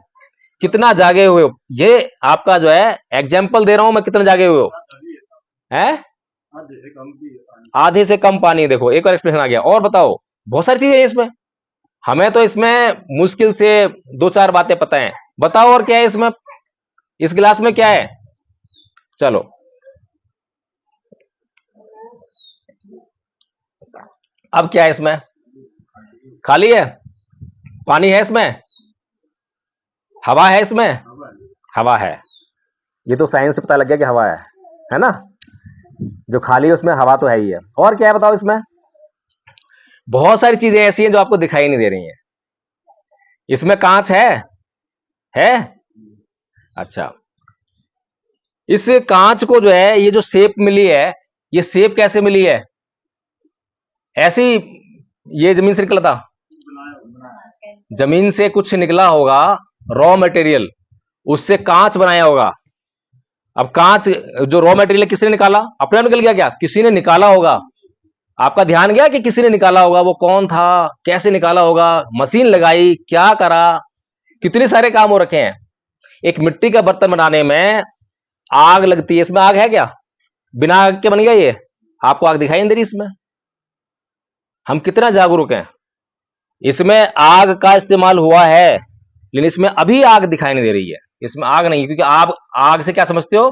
कितना जागे हुए हो। ये आपका जो है एग्जाम्पल दे रहा हूं मैं, कितना जागे हुए हो। है? आधे से कम पानी। देखो एक और एक्सप्रेशन आ गया। और बताओ, बहुत सारी चीजें हैं इसमें। हमें तो इसमें मुश्किल से 2-4 बातें पता है। बताओ और क्या है इसमें, इस गिलास में क्या है? चलो, अब क्या है इसमें? खाली है? पानी है इसमें? हवा है इसमें? हवा है। ये तो साइंस से पता लग गया कि हवा है ना? जो खाली है उसमें हवा तो है ही है। और क्या है बताओ इसमें? बहुत सारी चीजें ऐसी हैं जो आपको दिखाई नहीं दे रही हैं। इसमें कांच है? अच्छा, इस कांच को जो है ये जो शेप मिली है, ये शेप कैसे मिली है? ऐसी ये जमीन से निकला था, जमीन से कुछ निकला होगा, रॉ मटेरियल, उससे कांच बनाया होगा। अब कांच जो रॉ मटेरियल किसने निकाला? अपने आप निकल गया क्या? किसी ने निकाला होगा। आपका ध्यान गया कि किसी ने निकाला होगा, वो कौन था, कैसे निकाला होगा, मशीन लगाई, क्या करा, कितने सारे काम हो रखे हैं। एक मिट्टी का बर्तन बनाने में आग लगती है, इसमें आग है क्या? बिना आग के बन गया ये? आपको आग दिखाई नहीं दे रही इसमें? हम कितना जागरूक हैं। इसमें आग का इस्तेमाल हुआ है, लेकिन इसमें अभी आग दिखाई नहीं दे रही है, इसमें आग नहीं है, क्योंकि आप आग से क्या समझते हो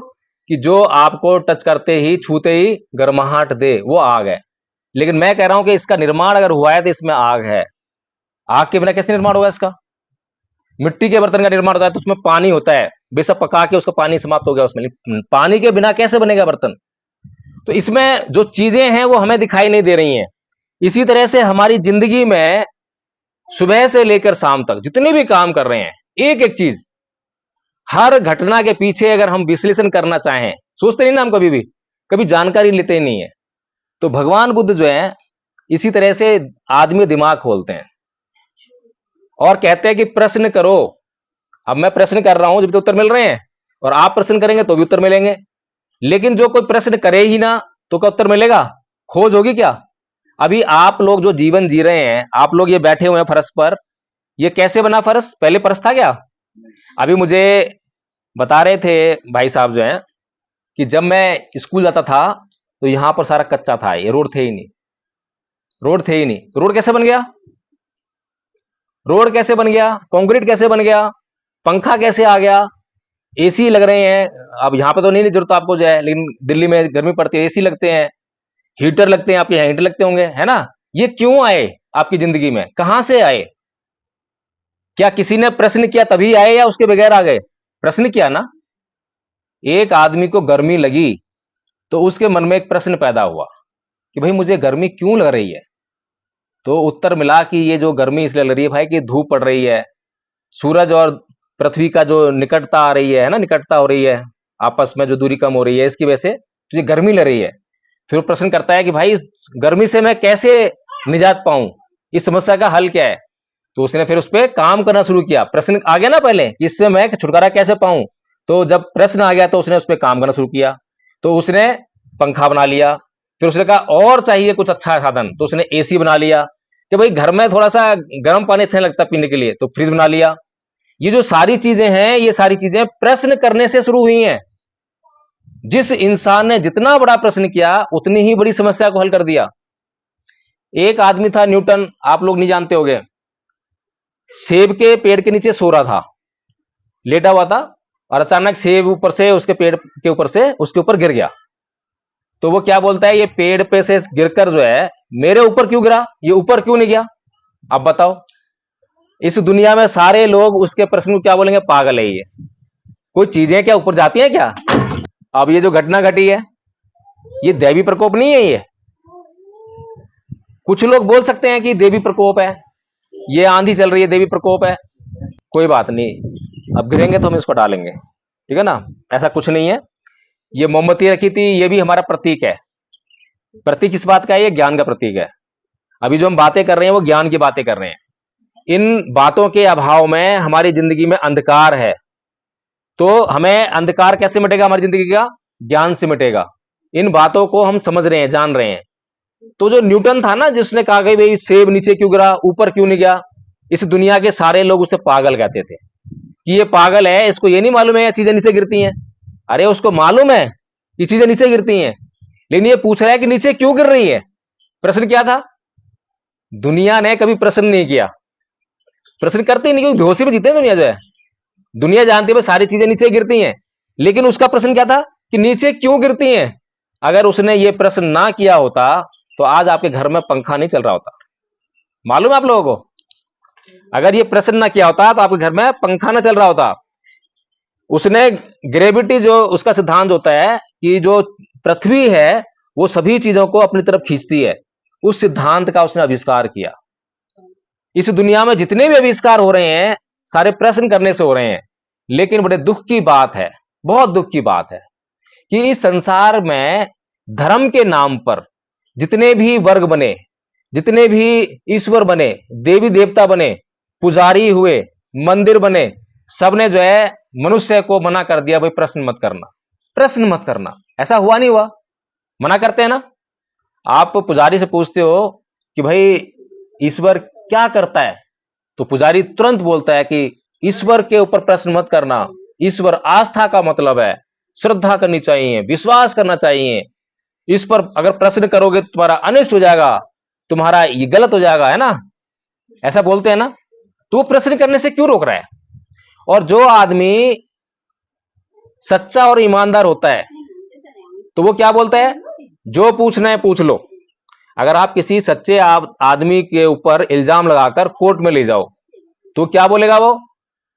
कि जो आपको टच करते ही, छूते ही गर्माहट दे, वो आग है। लेकिन मैं कह रहा हूं कि इसका निर्माण अगर हुआ है तो इसमें आग है। आग के बिना कैसे निर्माण होगा इसका? मिट्टी के बर्तन का निर्माण होता है तो उसमें पानी होता है, बेशक पका के उसका पानी समाप्त हो गया उसमें, पानी के बिना कैसे बनेगा बर्तन? तो इसमें जो चीजें हैं वो हमें दिखाई नहीं दे रही हैं। इसी तरह से हमारी जिंदगी में सुबह से लेकर शाम तक जितने भी काम कर रहे हैं, एक एक चीज, हर घटना के पीछे अगर हम विश्लेषण करना चाहें, सोचते नहीं ना हम, कभी जानकारी लेते ही नहीं है। तो भगवान बुद्ध जो है इसी तरह से आदमी दिमाग खोलते हैं और कहते हैं कि प्रश्न करो। अब मैं प्रश्न कर रहा हूं जब तो उत्तर मिल रहे हैं, और आप प्रश्न करेंगे तो भी उत्तर मिलेंगे। लेकिन जो कोई प्रश्न करे ही ना तो क्या उत्तर मिलेगा? खोज होगी क्या? अभी आप लोग जो जीवन जी रहे हैं, आप लोग ये बैठे हुए हैं फर्श पर, ये कैसे बना फर्श? पहले फर्श था क्या? अभी मुझे बता रहे थे भाई साहब जो हैं कि जब मैं स्कूल जाता था तो यहां पर सारा कच्चा था, ये रोड थे ही नहीं, रोड थे ही नहीं। तो रोड कैसे बन गया? रोड कैसे बन गया? कंक्रीट कैसे बन गया? पंखा कैसे आ गया? एसी लग रहे हैं। अब यहां पे तो नहीं जरूरत आपको जो है, लेकिन दिल्ली में गर्मी पड़ती है, एसी लगते हैं, हीटर लगते हैं, आपके यहाँ हीटर लगते होंगे, है ना? ये क्यों आए आपकी जिंदगी में? कहां से आए? क्या किसी ने प्रश्न किया तभी आए या उसके बगैर आ गए? प्रश्न किया ना। एक आदमी को गर्मी लगी तो उसके मन में एक प्रश्न पैदा हुआ कि भाई मुझे गर्मी क्यों लग रही है? तो उत्तर मिला कि ये जो गर्मी इसलिए लग रही है भाई कि धूप पड़ रही है, सूरज और पृथ्वी का जो निकटता आ रही है ना, निकटता हो रही है, आपस में जो दूरी कम हो रही है, इसकी वजह से तुझे गर्मी लग रही है। फिर वो प्रश्न करता है कि भाई इस गर्मी से मैं कैसे निजात पाऊं, इस समस्या का हल क्या है? तो उसने फिर उस पर काम करना शुरू किया। प्रश्न आ गया ना पहले कि इससे मैं छुटकारा कैसे पाऊं, तो जब प्रश्न आ गया तो उसने उस पर काम करना शुरू किया। तो उसने पंखा बना लिया। फिर उसने कहा और चाहिए कुछ अच्छा साधन, तो उसने एसी बना लिया। कि भाई घर में थोड़ा सा गर्म पानी अच्छा नहीं लगता पीने के लिए, तो फ्रिज बना लिया। ये जो सारी चीजें हैं, ये सारी चीजें प्रश्न करने से शुरू हुई हैं। जिस इंसान ने जितना बड़ा प्रश्न किया उतनी ही बड़ी समस्या को हल कर दिया। एक आदमी था न्यूटन, आप लोग नहीं जानते होंगे। सेब के पेड़ के नीचे सो रहा था, लेटा हुआ था, और अचानक सेब ऊपर से उसके पेड़ के ऊपर से उसके ऊपर गिर गया। तो वो क्या बोलता है, ये पेड़ पे से गिरकर जो है मेरे ऊपर क्यों गिरा, ये ऊपर क्यों नहीं गया? अब बताओ, इस दुनिया में सारे लोग उसके प्रश्न को क्या बोलेंगे? पागल है ये, कोई चीजें क्या ऊपर जाती हैं क्या? अब ये जो घटना घटी है, ये दैवी प्रकोप नहीं है ये। कुछ लोग बोल सकते हैं कि देवी प्रकोप है, ये आंधी चल रही है, देवी प्रकोप है। कोई बात नहीं, अब गिरेंगे तो हम इसको डालेंगे, ठीक है ना? ऐसा कुछ नहीं है। ये मोमबत्ती रखी थी, ये भी हमारा प्रतीक है। प्रतीक किस बात का है? ये ज्ञान का प्रतीक है। अभी जो हम बातें कर रहे हैं वो ज्ञान की बातें कर रहे हैं। इन बातों के अभाव में हमारी जिंदगी में अंधकार है। तो हमें अंधकार कैसे मिटेगा हमारी जिंदगी का? ज्ञान से मिटेगा। इन बातों को हम समझ रहे हैं, जान रहे हैं। तो जो न्यूटन था ना, जिसने कहा कि भाई सेब नीचे क्यों गिरा, ऊपर क्यों नहीं गया, इस दुनिया के सारे लोग उसे पागल कहते थे कि ये पागल है, इसको ये नहीं मालूम है ये चीजें नीचे गिरती हैं। अरे उसको मालूम है ये चीजें नीचे गिरती हैं, लेकिन ये पूछ रहा है कि नीचे क्यों गिर रही है। प्रश्न क्या था? दुनिया ने कभी प्रश्न नहीं किया, प्रश्न करते ही नहीं, क्योंकि बेहोशी में जीते हैं दुनिया जो है। दुनिया जानती है सारी चीजें नीचे गिरती हैं, लेकिन उसका प्रश्न क्या था कि नीचे क्यों गिरती हैं। अगर उसने ये प्रश्न ना किया होता तो आज आपके घर में पंखा नहीं चल रहा होता। मालूम है आप लोगों को? अगर ये प्रश्न ना किया होता तो आपके घर में पंखा ना चल रहा होता। उसने ग्रेविटी जो उसका सिद्धांत होता है कि जो पृथ्वी है वो सभी चीजों को अपनी तरफ खींचती है, उस सिद्धांत का उसने आविष्कार किया। इस दुनिया में जितने भी आविष्कार हो रहे हैं सारे प्रश्न करने से हो रहे हैं। लेकिन बड़े दुख की बात है, बहुत दुख की बात है कि इस संसार में धर्म के नाम पर जितने भी वर्ग बने, जितने भी ईश्वर बने, देवी देवता बने, पुजारी हुए, मंदिर बने, सबने जो है मनुष्य को मना कर दिया, भाई प्रश्न मत करना, प्रश्न मत करना। ऐसा हुआ नहीं हुआ? मना करते हैं ना। आप पुजारी से पूछते हो कि भाई ईश्वर क्या करता है, तो पुजारी तुरंत बोलता है कि ईश्वर के ऊपर प्रश्न मत करना, ईश्वर आस्था का मतलब है, श्रद्धा करनी चाहिए, विश्वास करना चाहिए। इस पर अगर प्रश्न करोगे तो तुम्हारा अनिष्ट हो जाएगा, तुम्हारा ये गलत हो जाएगा, है ना, ऐसा बोलते हैं ना। तो वो प्रश्न करने से क्यों रोक रहा है? और जो आदमी सच्चा और ईमानदार होता है तो वो क्या बोलता है, जो पूछना है पूछ लो। अगर आप किसी सच्चे आदमी के ऊपर इल्जाम लगाकर कोर्ट में ले जाओ तो क्या बोलेगा वो,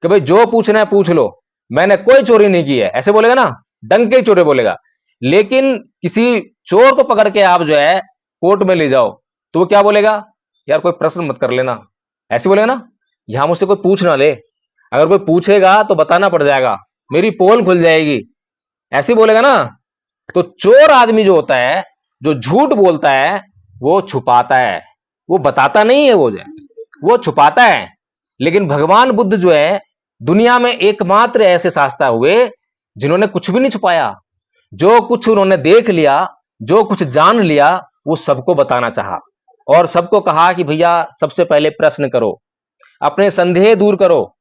कि भाई जो पूछना है पूछ लो, मैंने कोई चोरी नहीं की है, ऐसे बोलेगा ना, डंके चोरे बोलेगा। लेकिन किसी चोर को पकड़ के आप जो है कोर्ट में ले जाओ तो वो क्या बोलेगा, यार कोई प्रश्न मत कर लेना, ऐसे बोलेगा ना, यहां मुझसे कोई पूछ ना ले, अगर कोई पूछेगा तो बताना पड़ जाएगा, मेरी पोल खुल जाएगी, ऐसे बोलेगा ना। तो चोर आदमी जो होता है, जो झूठ बोलता है, वो छुपाता है, वो बताता नहीं है, वो छुपाता है। लेकिन भगवान बुद्ध जो है दुनिया में एकमात्र ऐसे शास्त्रा हुए जिन्होंने कुछ भी नहीं छुपाया। जो कुछ उन्होंने देख लिया, जो कुछ जान लिया, वो सबको बताना चाहा और सबको कहा कि भैया सबसे पहले प्रश्न करो, अपने संदेह दूर करो,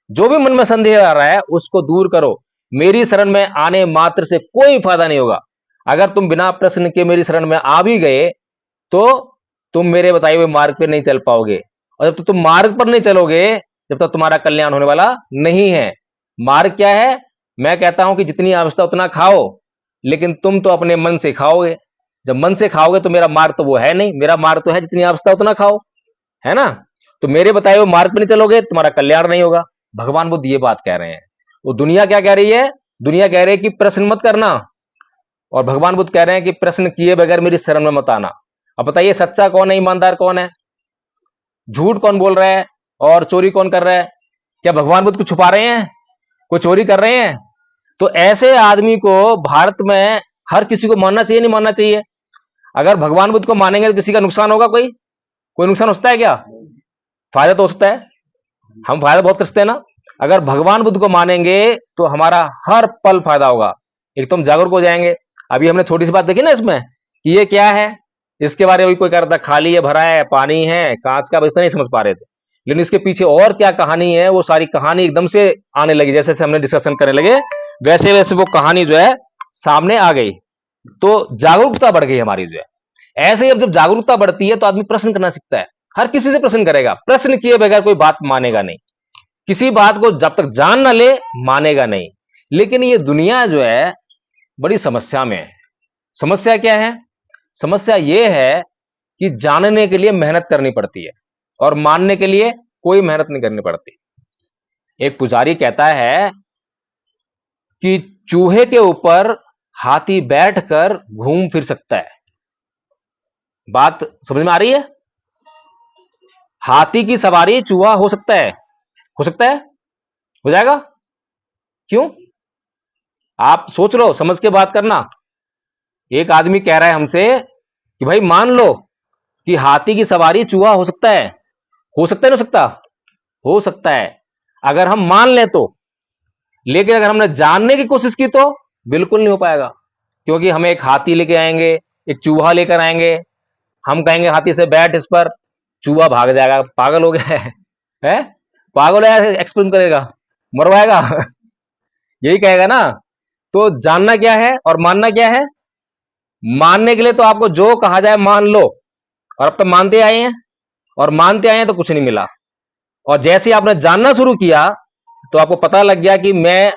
जो भी मन में संदेह आ रहा है उसको दूर करो, मेरी शरण में आने मात्र से कोई फायदा नहीं होगा। अगर तुम बिना प्रश्न के मेरी शरण में आ भी गए तो तुम मेरे बताए हुए मार्ग पे नहीं चल पाओगे, और जब तक तुम मार्ग पर नहीं चलोगे जब तक तुम्हारा कल्याण होने वाला नहीं है। मार्ग क्या है? मैं कहता हूं कि जितनी आवश्यकता उतना खाओ, लेकिन तुम तो अपने मन से खाओगे। जब मन से खाओगे तो मेरा मार्ग तो वो है नहीं, मेरा मार्ग तो है जितनी आवश्यकता उतना खाओ, है ना। तो मेरे बताए हुए मार्ग पर नहीं चलोगे तुम्हारा कल्याण नहीं होगा। भगवान बुद्ध ये बात कह रहे हैं। वो दुनिया क्या कह रही है? दुनिया कह रही है कि प्रश्न मत करना, और भगवान बुद्ध कह रहे हैं कि प्रश्न किए बगैर मेरी शरण में मत आना। अब बताइए सच्चा कौन है, ईमानदार कौन है, झूठ कौन बोल रहा है और चोरी कौन कर रहा है? क्या भगवान बुद्ध को छुपा रहे हैं, कोई चोरी कर रहे हैं? तो ऐसे आदमी को भारत में हर किसी को मानना चाहिए, नहीं मानना चाहिए? अगर भगवान बुद्ध को मानेंगे तो किसी का नुकसान होगा? कोई नुकसान होता है क्या? फायदा तो होता है, हम फायदा बहुत करते हैं ना। अगर भगवान बुद्ध को मानेंगे तो हमारा हर पल फायदा होगा, एक तो हम जागरूक हो जाएंगे। अभी हमने छोटी सी बात देखी ना इसमें कि ये क्या है, इसके बारे में कोई कह रहा था खाली है, भरा है, पानी है, कांच का, बस नहीं समझ पा रहे थे। लेकिन इसके पीछे और क्या कहानी है, वो सारी कहानी एकदम से आने लगी, जैसे जैसे हमने डिस्कशन करने लगे वैसे वैसे वो कहानी जो है सामने आ गई। तो जागरूकता बढ़ गई हमारी जो है। ऐसे ही अब जब जागरूकता बढ़ती है तो आदमी प्रश्न करना सीखता है, हर किसी से प्रश्न करेगा, प्रश्न किए बगैर कोई बात मानेगा नहीं, किसी बात को जब तक जान ना ले मानेगा नहीं। लेकिन ये दुनिया जो है बड़ी समस्या में है। समस्या क्या है? समस्या ये है कि जानने के लिए मेहनत करनी पड़ती है और मानने के लिए कोई मेहनत नहीं करनी पड़ती। एक पुजारी कहता है कि चूहे के ऊपर हाथी बैठकर घूम फिर सकता है। बात समझ में आ रही है? हाथी की सवारी चूहा हो सकता है, हो सकता है, हो जाएगा। क्यों? आप सोच लो, समझ के बात करना। एक आदमी कह रहा है हमसे कि भाई मान लो कि हाथी की सवारी चूहा हो सकता है, हो सकता है, नहीं हो सकता? हो सकता है अगर हम मान लें तो। लेकिन अगर हमने जानने की कोशिश की तो बिल्कुल नहीं हो पाएगा, क्योंकि हमें एक हाथी लेके आएंगे, एक चूहा लेकर आएंगे, हम कहेंगे हाथी से बैठ इस पर, चूहा भाग जाएगा, पागल हो गया है? पागल है, एक्सप्लेन करेगा, मरवाएगा यही कहेगा ना। तो जानना क्या है और मानना क्या है? मानने के लिए तो आपको जो कहा जाए मान लो, और अब तक मानते आए हैं, और मानते आए हैं तो कुछ नहीं मिला। और जैसे ही आपने जानना शुरू किया तो आपको पता लग गया कि मैं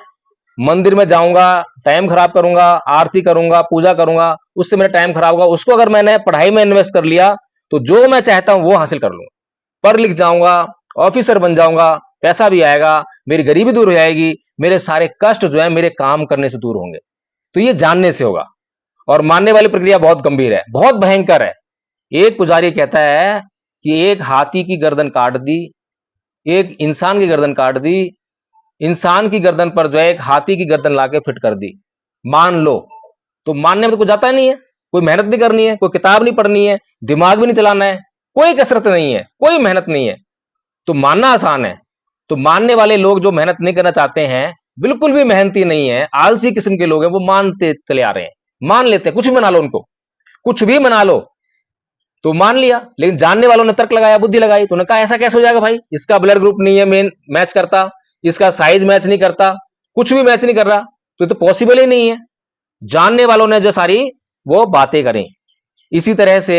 मंदिर में जाऊंगा, टाइम खराब करूंगा, आरती करूंगा, पूजा करूंगा, उससे मेरा टाइम खराब होगा। उसको अगर मैंने पढ़ाई में इन्वेस्ट कर लिया तो जो मैं चाहता हूं वो हासिल कर लूंगा, पढ़ लिख जाऊंगा, ऑफिसर बन जाऊंगा, पैसा भी आएगा, मेरी गरीबी दूर हो जाएगी, मेरे सारे कष्ट जो है मेरे काम करने से दूर होंगे। तो ये जानने से होगा। और मानने वाली प्रक्रिया बहुत गंभीर है, बहुत भयंकर है। एक पुजारी कहता है कि एक हाथी की गर्दन काट दी, एक इंसान की गर्दन काट दी, इंसान की गर्दन पर जो है एक हाथी की गर्दन लाके फिट कर दी, मान लो। तो मानने में तो कुछ जाता नहीं है, कोई मेहनत नहीं करनी है, कोई किताब नहीं पढ़नी है, दिमाग भी नहीं चलाना है, कोई कसरत नहीं है, कोई मेहनत नहीं है, तो मानना आसान है। तो मानने वाले लोग जो मेहनत नहीं करना चाहते हैं, बिल्कुल भी मेहनती नहीं है, आलसी किस्म के लोग हैं, वो मानते चले आ रहे हैं, मान लेते हैं, कुछ भी मना लो उनको, कुछ भी मना लो, तो मान लिया। लेकिन जानने वालों ने तर्क लगाया, बुद्धि लगाई, तो उन्होंने कहा ऐसा कैसे हो जाएगा भाई, इसका ब्लड ग्रुप नहीं है मेन मैच करता, इसका साइज मैच नहीं करता, कुछ भी मैच नहीं कर रहा, तो ये तो पॉसिबल ही नहीं है। जानने वालों ने जो सारी वो बातें करें। इसी तरह से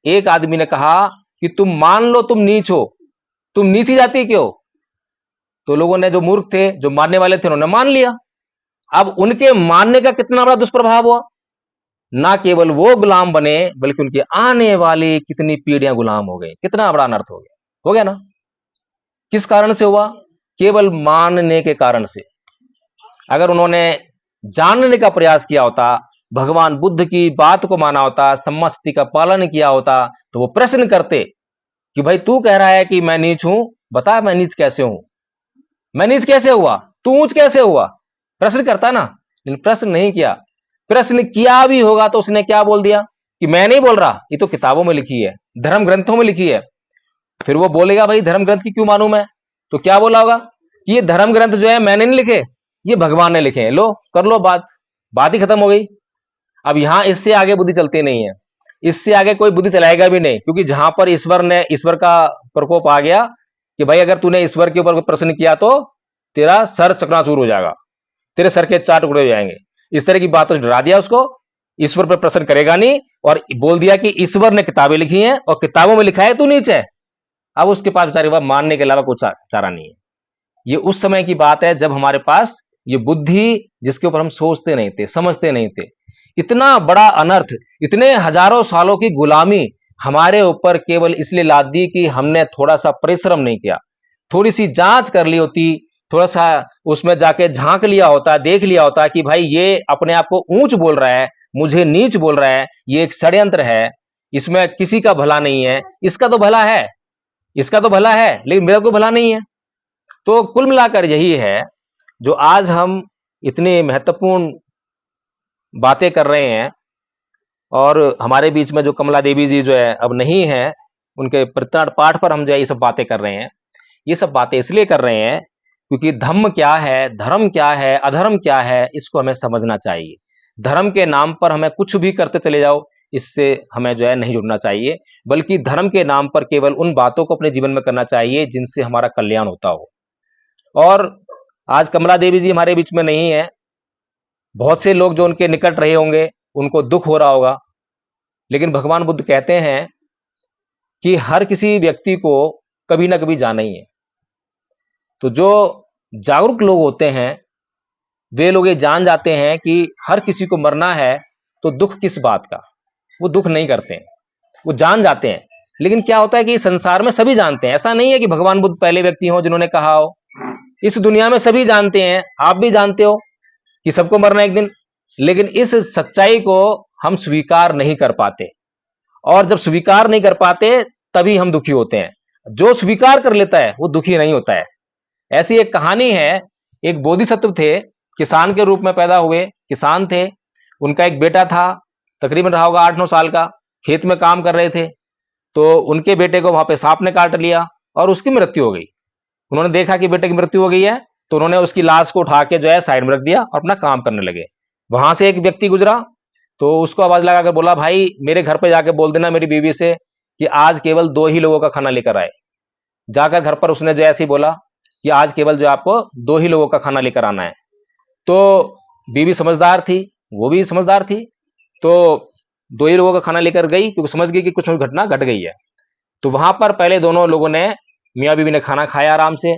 एक आदमी ने कहा कि तुम मान लो तुम नीच हो, तुम नीची जाति के हो, तो लोगों ने, जो मूर्ख थे, जो मानने वाले थे, उन्होंने मान लिया। अब उनके मानने का कितना बड़ा दुष्प्रभाव हुआ, ना केवल वो गुलाम बने, बल्कि उनके आने वाली कितनी पीढ़ियां गुलाम हो गई, कितना बड़ा अनर्थ हो गया ना। किस कारण से हुआ, केवल मानने के कारण से। अगर उन्होंने जानने का प्रयास किया होता, भगवान बुद्ध की बात को माना होता, सम्मति का पालन किया होता, तो वो प्रश्न करते कि भाई तू कह रहा है कि मैं नीच हूं, बता मैं नीच कैसे हूं, मैं नीच कैसे हुआ, तू ऊंच कैसे हुआ, प्रश्न करता ना। लेकिन प्रश्न नहीं किया। प्रश्न किया भी होगा तो उसने क्या बोल दिया कि मैं नहीं बोल रहा, ये तो किताबों में लिखी है, धर्म ग्रंथों में लिखी है। फिर वो बोलेगा भाई धर्म ग्रंथ की क्यों मानूं मैं, तो क्या बोला होगा कि ये धर्म ग्रंथ जो है मैंने नहीं लिखे, ये भगवान ने लिखे हैं, लो कर लो बात, बात ही खत्म हो गई। अब यहां इससे आगे बुद्धि चलती नहीं है, इससे आगे कोई बुद्धि चलाएगा भी नहीं, क्योंकि जहां पर ईश्वर का प्रकोप आ गया कि भाई अगर तूने ईश्वर के ऊपर प्रश्न किया तो तेरा सर चकनाचूर हो जाएगा, तेरे सर के 4 टुकड़े हो जाएंगे, इस तरह की बातों से डरा दिया उसको। ईश्वर पर प्रश्न करेगा नहीं, और बोल दिया कि ईश्वर ने किताबें लिखी हैं और किताबों में लिखा है तू नीच है। अब उसके पास बेचारे वह मानने के अलावा कुछ चारा नहीं है। ये उस समय की बात है जब हमारे पास ये बुद्धि, जिसके ऊपर हम सोचते नहीं थे, समझते नहीं थे। इतना बड़ा अनर्थ, इतने हजारों सालों की गुलामी हमारे ऊपर केवल इसलिए लाद दी कि हमने थोड़ा सा परिश्रम नहीं किया, थोड़ी सी जांच कर ली होती, थोड़ा सा उसमें जाके झांक लिया होता, देख लिया होता कि भाई ये अपने आप को ऊंच बोल रहा है, मुझे नीच बोल रहा है, ये एक षड्यंत्र है, इसमें किसी का भला नहीं है, इसका तो भला है, इसका तो भला है, लेकिन मेरा कोई भला नहीं है। तो कुल मिलाकर यही है जो आज हम इतनी महत्वपूर्ण बातें कर रहे हैं। और हमारे बीच में जो कमला देवी जी जो है अब नहीं है, उनके परित्राण पाठ पर हम जो है ये सब बातें कर रहे हैं। ये सब बातें इसलिए कर रहे हैं क्योंकि धम्म क्या है, धर्म क्या है, अधर्म क्या है, इसको हमें समझना चाहिए। धर्म के नाम पर हमें कुछ भी करते चले जाओ, इससे हमें जो है नहीं जुड़ना चाहिए, बल्कि धर्म के नाम पर केवल उन बातों को अपने जीवन में करना चाहिए जिनसे हमारा कल्याण होता हो। और आज कमला देवी जी हमारे बीच में नहीं है, बहुत से लोग जो उनके निकट रहे होंगे उनको दुख हो रहा होगा, लेकिन भगवान बुद्ध कहते हैं कि हर किसी व्यक्ति को कभी ना कभी जाना ही है। तो जो जागरूक लोग होते हैं वे लोग ये जान जाते हैं कि हर किसी को मरना है, तो दुख किस बात का, वो दुख नहीं करते हैं, वो जान जाते हैं। लेकिन क्या होता है कि संसार में सभी जानते हैं, ऐसा नहीं है कि भगवान बुद्ध पहले व्यक्ति हो जिन्होंने कहा हो, इस दुनिया में सभी जानते हैं, आप भी जानते हो कि सबको मरना एक दिन। लेकिन इस सच्चाई को हम स्वीकार नहीं कर पाते, और जब स्वीकार नहीं कर पाते तभी हम दुखी होते हैं। जो स्वीकार कर लेता है वो दुखी नहीं होता है। ऐसी एक कहानी है, एक बोधिसत्व थे, किसान के रूप में पैदा हुए, किसान थे, उनका एक बेटा था, तकरीबन रहा होगा 8-9 साल का, खेत में काम कर रहे थे, तो उनके बेटे को वहां पे सांप ने काट लिया और उसकी मृत्यु हो गई। उन्होंने देखा कि बेटे की मृत्यु हो गई है, तो उन्होंने उसकी लाश को उठा के जो है साइड में रख दिया और अपना काम करने लगे। वहां से एक व्यक्ति गुजरा, तो उसको आवाज लगाकर बोला, भाई मेरे घर पे जाके बोल देना मेरी बीवी से कि आज केवल 2 ही लोगों का खाना लेकर आए। जाकर घर पर उसने जो ऐसे ही बोला कि आज केवल जो आपको 2 ही लोगों का खाना लेकर आना है। तो बीवी समझदार थी, वो भी समझदार थी, तो 2 ही लोगों का खाना लेकर गई, क्योंकि समझ गई कि कुछ घटना घट गई है। तो वहां पर पहले दोनों लोगों ने, मियाँ बीवी ने खाना खाया आराम से,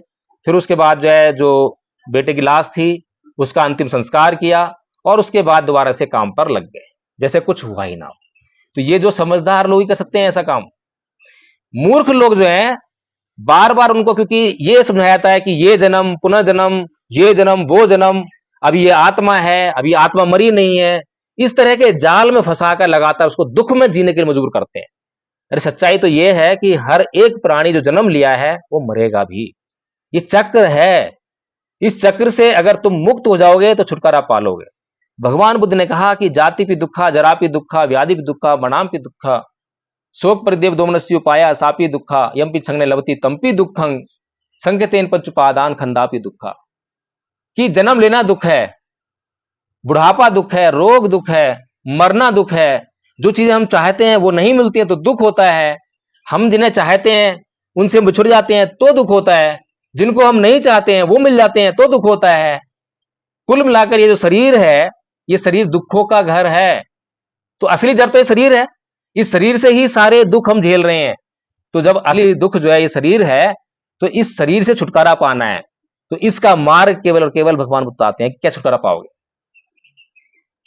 फिर उसके बाद जो है जो बेटे की लाश थी उसका अंतिम संस्कार किया, और उसके बाद दोबारा से काम पर लग गए जैसे कुछ हुआ ही ना हो। तो ये जो समझदार लोग ही कर सकते हैं ऐसा काम। मूर्ख लोग जो हैं, बार बार उनको क्योंकि ये समझाया जाता है कि ये जन्म पुनर्जन्म, ये जन्म वो जन्म, अभी ये आत्मा है, अभी आत्मा मरी नहीं है, इस तरह के जाल में फंसाकर लगातार उसको दुख में जीने के लिए मजबूर करते हैं। अरे सच्चाई तो ये है कि हर एक प्राणी जो जन्म लिया है वो मरेगा भी, ये चक्र है। इस चक्र से अगर तुम मुक्त हो जाओगे तो छुटकारा पालोगे। भगवान बुद्ध ने कहा कि जाति भी दुखा, जरा भी दुखा, व्याधि भी दुखा, मनाम भी दुखा, शोक परिदेव दोमनस्य उपाया सापी दुखा यमपि छंगने लवती तंपी दुखं संकेतेन पंचुपादान खंदापि दुखा। कि जन्म लेना दुख है, बुढ़ापा दुख है, रोग दुख है, मरना दुख है, जो चीजें हम चाहते हैं वो नहीं मिलती है तो दुख होता है, हम जिन्हें चाहते हैं उनसे बिछुड़ जाते हैं तो दुख होता है, जिनको हम नहीं चाहते हैं वो मिल जाते हैं तो दुख होता है। कुल मिलाकर ये जो शरीर है, ये शरीर दुखों का घर है। तो असली जड़ तो ये शरीर है, इस शरीर से ही सारे दुख हम झेल रहे हैं। तो जब असली दुख जो है ये शरीर है, तो इस शरीर से छुटकारा पाना है। तो इसका मार्ग केवल और केवल भगवान बताते हैं कि कैसे छुटकारा पाओगे,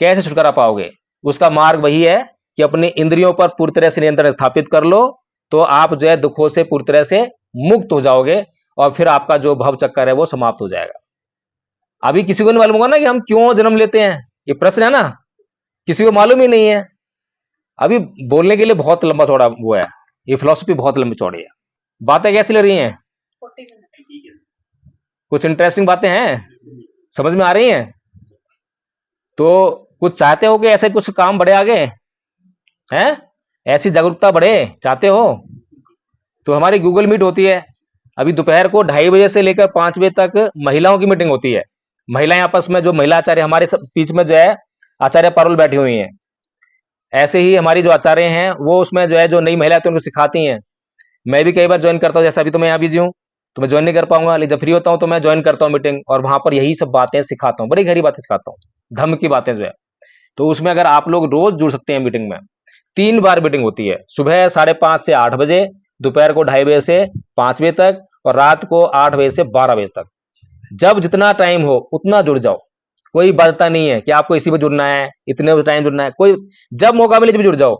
कैसे छुटकारा पाओगे। उसका मार्ग वही है कि अपने इंद्रियों पर पूरी तरह से नियंत्रण स्थापित कर लो, तो आप जो है दुखों से पूरी तरह से मुक्त हो जाओगे और फिर आपका जो भव चक्कर है वो समाप्त हो जाएगा। अभी किसी को नहीं मालूम होगा ना कि हम क्यों जन्म लेते हैं, ये प्रश्न है ना, किसी को मालूम ही नहीं है। अभी बोलने के लिए बहुत लंबा चौड़ा वो है, ये फिलॉसफी बहुत लंबी चौड़ी है। बातें कैसी लग रही हैं? कुछ इंटरेस्टिंग बातें हैं, समझ में आ रही हैं? तो कुछ चाहते हो कि ऐसे कुछ काम बढ़े आगे हैं, ऐसी जागरूकता बढ़े चाहते हो तो हमारी गूगल मीट होती है। अभी दोपहर को 2:30 बजे से लेकर 5 बजे तक महिलाओं की मीटिंग होती है। महिलाएं आपस में, जो महिला आचार्य हमारे बीच में जो है आचार्य पारुल बैठी हुई हैं, ऐसे ही हमारी जो आचार्य हैं वो उसमें जो है जो नई महिला आती है उनको सिखाती हैं। मैं भी कई बार ज्वाइन करता हूँ, जैसे अभी तो मैं यहाँ बिजी हूँ तो मैं ज्वाइन नहीं कर पाऊंगा, लेकिन जब फ्री होता हूँ तो मैं ज्वाइन करता हूँ मीटिंग, और वहां पर यही सब बातें सिखाता हूँ, बड़ी गहरी बातें सिखाता हूँ, धर्म की बातें जो है। तो उसमें अगर आप लोग रोज जुड़ सकते हैं मीटिंग में, 3 बार मीटिंग होती है, सुबह 5:30 से 8 बजे, दोपहर को 2:30 बजे से 5 बजे तक, और रात को 8 बजे से 12 बजे तक। जब जितना टाइम हो उतना जुड़ जाओ, कोई बाध्यता नहीं है कि आपको इसी में जुड़ना है, इतने टाइम जुड़ना है, कोई जब मौका मिले जब जुड़ जाओ।